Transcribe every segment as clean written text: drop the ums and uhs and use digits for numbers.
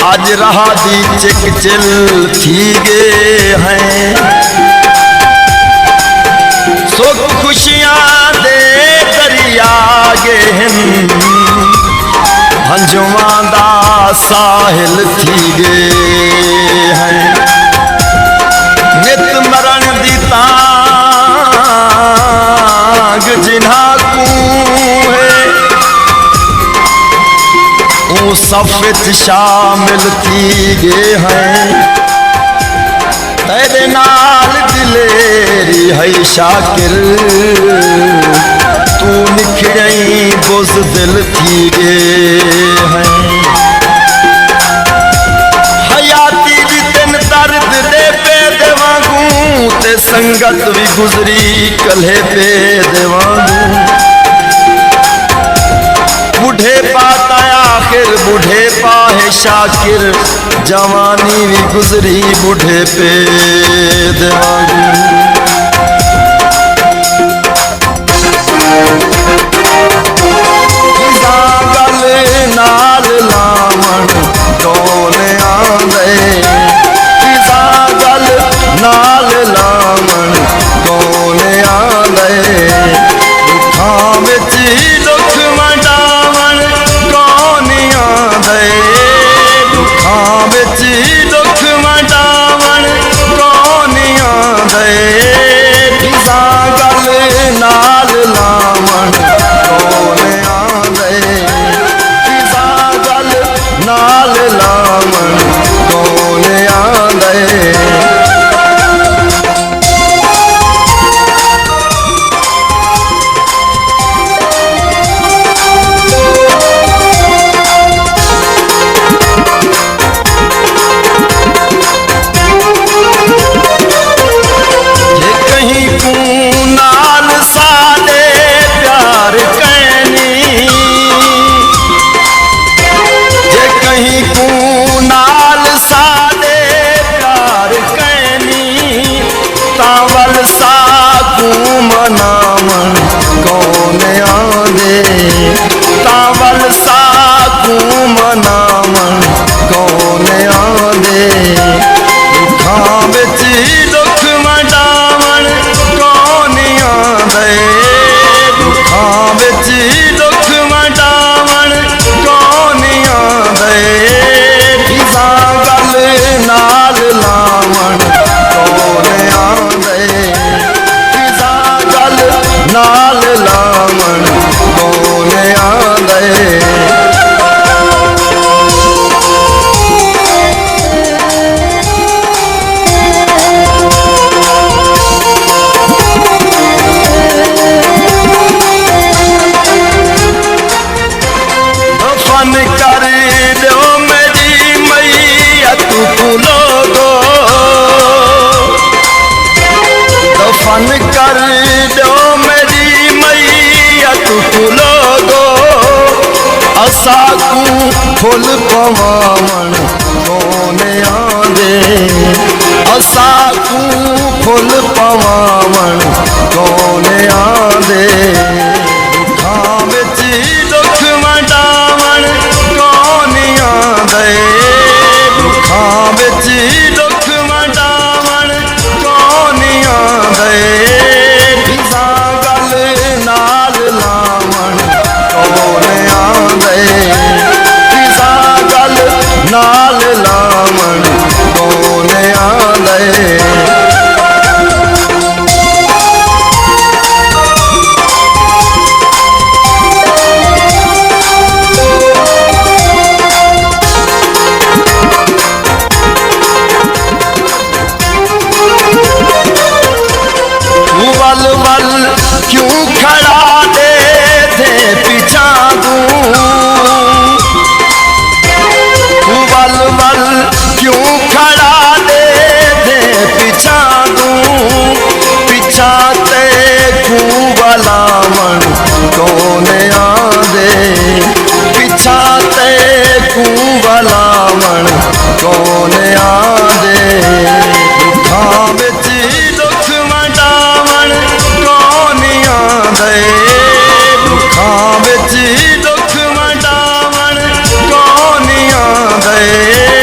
आज रहा दी चिक चिल थी गे हैं सुख खुशियां दे दरिया गे हंजुआ दा साहिल थी गे हैं नित मरण दी तांग जिन्हा कू है वो सफेद शामिल थी गे हैं तेरे नाल दिलेरी है शाकिर तू निखड़ई बुज़दिल थी गे हैं हयाती भी तेन दर्द दे पे देवांगू ते संगत भी गुजरी कल्हे पे देवांगू बूढ़े पाता आखिर बूढ़े पाहे शाकिर जवानी भी गुजरी बूढ़े पे देवांगू गल नाल लावण कौन आंदे गल नाल लावण कौन आंदे दुखां विच दुख वंडावण कौन आंदे दुखां विच दुख वंडावण कौन आंदे गल नाल लावण कौन आंदे गल नाल लावण कौन आंदे मनावण कौन आंदे तावल साकू मनावण कौन आंदे दुखां विच दुख वंडावण कौन आंदे दुखां विच दुख वंडावण कौन आंदे गल नाल लावण कौन आंदे नाल लावण कौन आंदे फन कर दो मेरी मैया तू लोगो फन कर दो मेरी मैया तू लोगो असाकू फुल पवावण कौन आंदे असाकू फुल पवावण कौन आंदे दुखां विच दुख वंडावण कौन आंदे दुखां विच दुख वंडावण कौन आंदे गल नाल लावण कौन आंदे गल नाल लावण कौन आंदे वल वल क्यों खड़ा दे थे पीछा तू वल वल क्यों खड़ा दे थे पीछा तू पीछा ते कुबलावण कौन आंदे पीछा ते कुबलावण कौन आंदे दुखां विच दुख वंडावण कौन आंदे दुखां विच दुख वंडावण कौन आंदे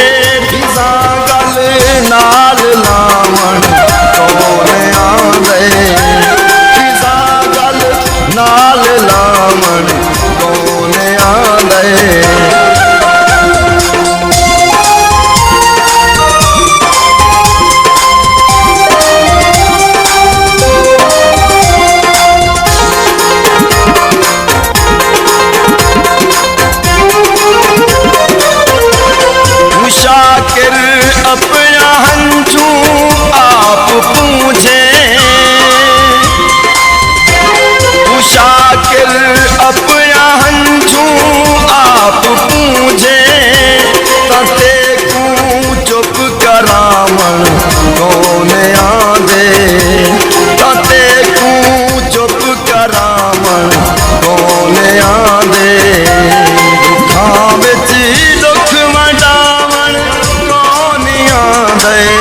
दे